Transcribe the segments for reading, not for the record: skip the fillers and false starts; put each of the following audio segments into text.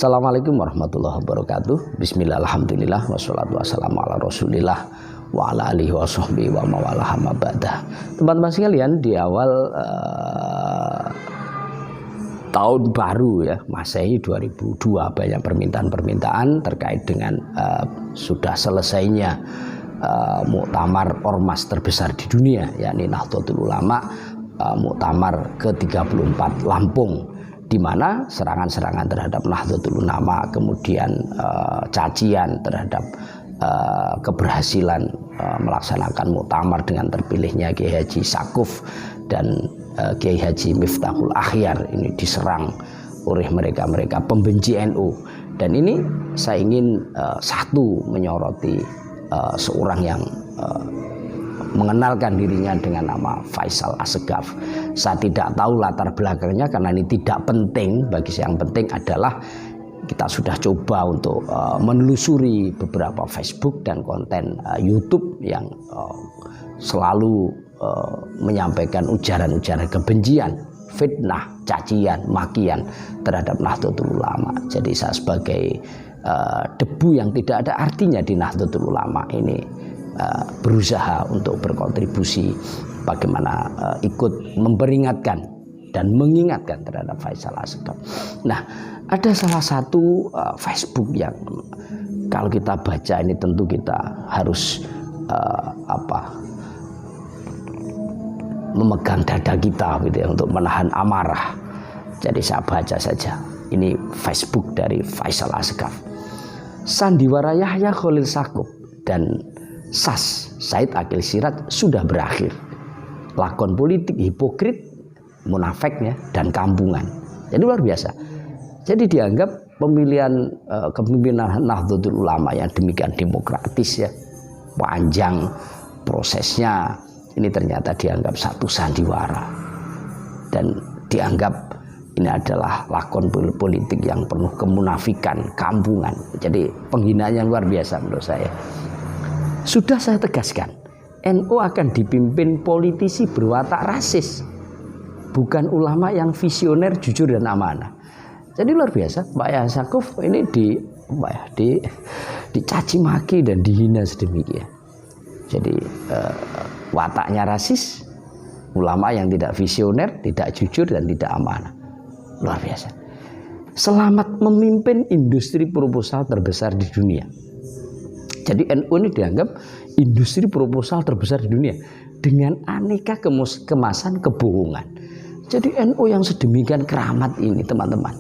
Assalamualaikum warahmatullahi wabarakatuh. Bismillah, alhamdulillah, wassalatu wassalamu ala rasulillah wa ala alihi wa sahbihi wa mawalah amma ba'dah. Teman-teman sekalian, di awal tahun baru ya, Masehi 2002, banyak permintaan-permintaan terkait dengan sudah selesainya muktamar ormas terbesar di dunia, yakni Nahdlatul Ulama, muktamar ke-34 Lampung, di mana serangan-serangan terhadap Nahdlatul Ulama, kemudian cacian terhadap keberhasilan melaksanakan muktamar dengan terpilihnya Kiai Haji Sakuf dan Kiai Haji Miftahul Akhyar ini diserang oleh mereka pembenci NU. Dan ini saya ingin satu menyoroti seorang yang mengenalkan dirinya dengan nama Faisal Assegaf. Saya tidak tahu latar belakangnya karena ini tidak penting. Bagi saya yang penting adalah kita sudah coba untuk menelusuri beberapa Facebook dan konten YouTube yang selalu menyampaikan ujaran-ujaran kebencian, fitnah, cacian, makian terhadap Nahdlatul Ulama. Jadi saya sebagai debu yang tidak ada artinya di Nahdlatul Ulama ini berusaha untuk berkontribusi bagaimana ikut memperingatkan dan mengingatkan terhadap Faisal Assegaf. Nah, ada salah satu Facebook yang kalau kita baca ini tentu kita harus memegang dada kita gitu ya, untuk menahan amarah. Jadi saya baca saja. Ini Facebook dari Faisal Assegaf. Sandiwara Yahya Khalil Sakuf dan SAS Said Akil Siraj sudah berakhir. Lakon politik hipokrit, munafik dan kampungan. Jadi luar biasa. Jadi dianggap pemilihan kepemimpinan Nahdlatul Ulama yang demikian demokratis ya, panjang prosesnya, ini ternyata dianggap satu sandiwara dan dianggap ini adalah lakon politik yang penuh kemunafikan, kampungan. Jadi penghinaan yang luar biasa menurut saya. Sudah saya tegaskan, NU akan dipimpin politisi berwatak rasis, bukan ulama yang visioner, jujur dan amanah. Jadi luar biasa, Pak Yahya Sakuf ini dicaci maki dan dihina sedemikian. Jadi wataknya rasis, ulama yang tidak visioner, tidak jujur dan tidak amanah. Luar biasa. Selamat memimpin industri proposal terbesar di dunia. Jadi NU ini dianggap industri proposal terbesar di dunia dengan aneka kemasan kebohongan. Jadi NU yang sedemikian keramat ini teman-teman,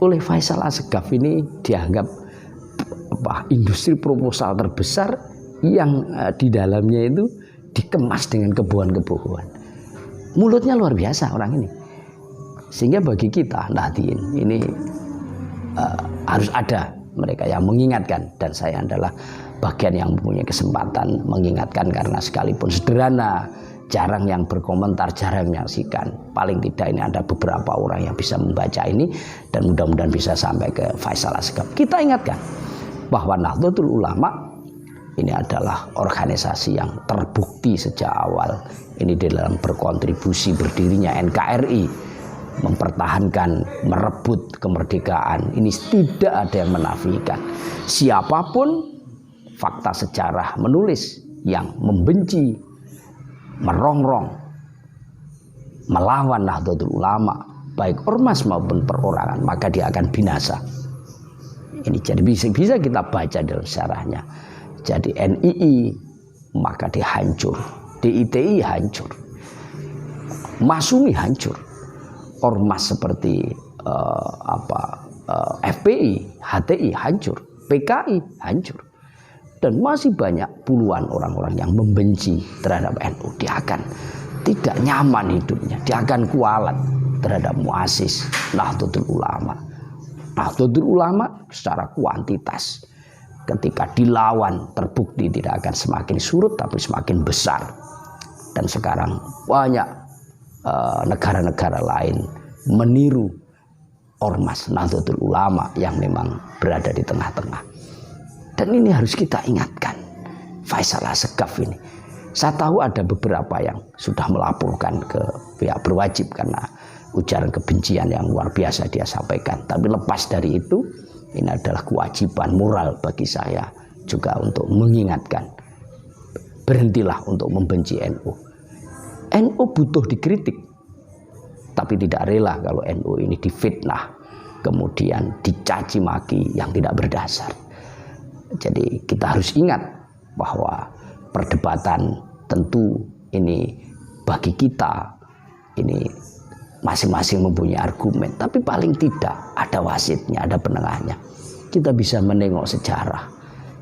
oleh Faisal Assegaf ini dianggap industri proposal terbesar yang di dalamnya itu dikemas dengan kebohongan-kebohongan. Mulutnya luar biasa orang ini. Sehingga bagi kita Nahdien ini harus ada mereka yang mengingatkan, dan saya adalah bagian yang mempunyai kesempatan mengingatkan karena sekalipun sederhana, jarang yang berkomentar, jarang menyaksikan. Paling tidak ini ada beberapa orang yang bisa membaca ini dan mudah-mudahan bisa sampai ke Faisal Assegaf. Kita ingatkan bahwa Nahdlatul Ulama ini adalah organisasi yang terbukti sejak awal ini dalam berkontribusi berdirinya NKRI, mempertahankan, merebut kemerdekaan. Ini tidak ada yang menafikan. Siapapun fakta sejarah menulis yang membenci, merongrong, melawan Nahdlatul Ulama, baik ormas maupun perorangan, maka dia akan binasa. Ini jadi bisa kita baca dalam sejarahnya. Jadi NII maka dihancur, DITI hancur, Masumi hancur, ormas seperti FPI, HTI hancur, PKI hancur. Dan masih banyak puluhan orang-orang yang membenci terhadap NU. Dia akan tidak nyaman hidupnya. Dia akan kualat terhadap muassis Nahdlatul Ulama. Nahdlatul Ulama secara kuantitas ketika dilawan terbukti tidak akan semakin surut tapi semakin besar. Dan sekarang banyak negara-negara lain meniru ormas Nahdlatul Ulama yang memang berada di tengah-tengah. Dan ini harus kita ingatkan. Faisal Assegaf ini, saya tahu ada beberapa yang sudah melaporkan ke pihak berwajib karena ujaran kebencian yang luar biasa dia sampaikan. Tapi lepas dari itu, Ini adalah kewajiban moral bagi saya juga untuk mengingatkan, berhentilah untuk membenci NU. NU butuh dikritik, tapi tidak rela kalau NU ini difitnah, kemudian dicaci maki yang tidak berdasar. Jadi kita harus ingat bahwa perdebatan tentu ini bagi kita ini masing-masing mempunyai argumen, tapi paling tidak ada wasitnya, ada penengahnya. Kita bisa menengok sejarah,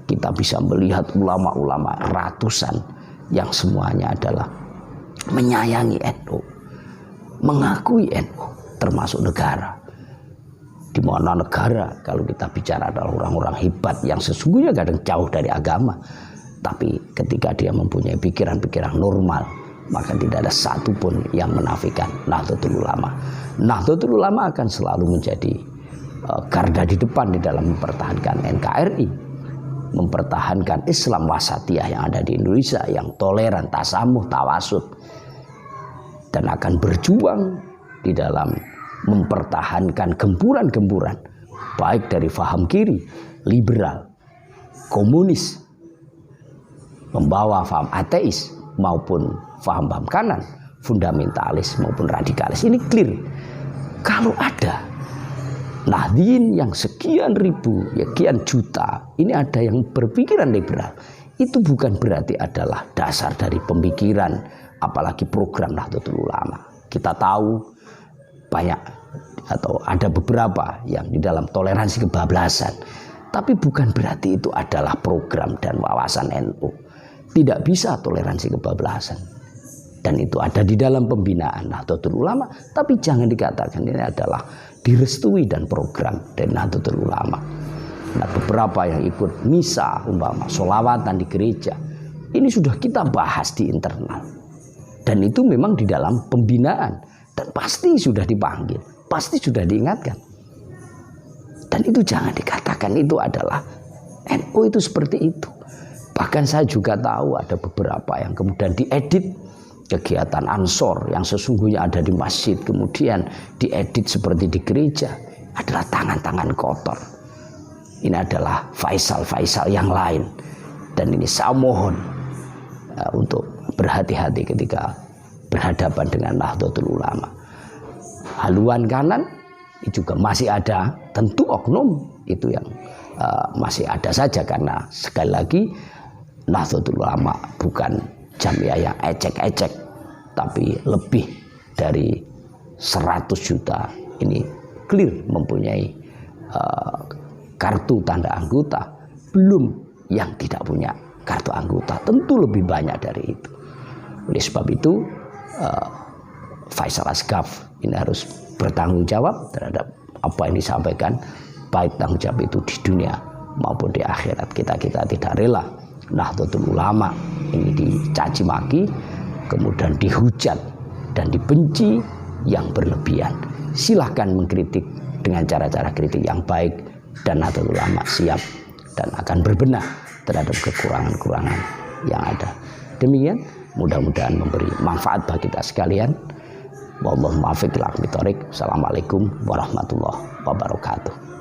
kita bisa melihat ulama-ulama ratusan yang semuanya adalah menyayangi NU, mengakui NU, termasuk negara. Di mana negara kalau kita bicara adalah orang-orang hebat yang sesungguhnya kadang jauh dari agama, tapi ketika dia mempunyai pikiran-pikiran normal, maka tidak ada satupun yang menafikan Nahdlatul Ulama. Nahdlatul Ulama akan selalu menjadi garda di depan di dalam mempertahankan NKRI, mempertahankan Islam wasatiyah yang ada di Indonesia, yang toleran, tasamuh, tawasud, dan akan berjuang di dalam mempertahankan gempuran-gempuran baik dari faham kiri, liberal, komunis, membawa faham ateis maupun faham-faham kanan, fundamentalis maupun radikalis. Ini clear. Kalau ada Nahdien yang sekian ribu, ya sekian juta, ini ada yang berpikiran liberal, itu bukan berarti adalah dasar dari pemikiran apalagi program Nahdlatul Ulama. Kita tahu banyak atau ada beberapa yang di dalam toleransi kebablasan, tapi bukan berarti itu adalah program dan wawasan NU. Tidak bisa toleransi kebablasan, dan itu ada di dalam pembinaan Nahdlatul Ulama, tapi jangan dikatakan ini adalah direstui dan program dari Nahdlatul Ulama. Nah, beberapa yang ikut misa, umpama sholawatan di gereja, ini sudah kita bahas di internal, dan itu memang di dalam pembinaan, dan pasti sudah dipanggil, pasti sudah diingatkan. Dan itu jangan dikatakan itu adalah NU itu seperti itu. Bahkan saya juga tahu ada beberapa yang kemudian diedit kegiatan Ansor yang sesungguhnya ada di masjid, kemudian diedit seperti di gereja, adalah tangan-tangan kotor. Ini adalah Faisal yang lain. Dan ini saya mohon untuk berhati-hati ketika berhadapan dengan Nahdlatul Ulama. Haluan kanan juga masih ada, tentu oknum itu yang masih ada saja, karena sekali lagi Nahdlatul Ulama bukan jamiah yang ecek-ecek, tapi lebih dari 100 juta ini clear mempunyai kartu tanda anggota, belum yang tidak punya kartu anggota, tentu lebih banyak dari itu. Oleh sebab itu Faisal Asgaf ini harus bertanggung jawab terhadap apa yang disampaikan, baik tanggung jawab itu di dunia maupun di akhirat. Kita tidak rela Nahdlatul Ulama ini dicaci maki, kemudian dihujat dan dibenci yang berlebihan. Silahkan mengkritik dengan cara-cara kritik yang baik, dan Nahdlatul Ulama siap dan akan berbenah terhadap kekurangan-kekurangan yang ada. Demikian, mudah-mudahan memberi manfaat bagi kita sekalian. Wallahu muwaffiq ila aqwamit thoriq. Assalamualaikum warahmatullahi wabarakatuh.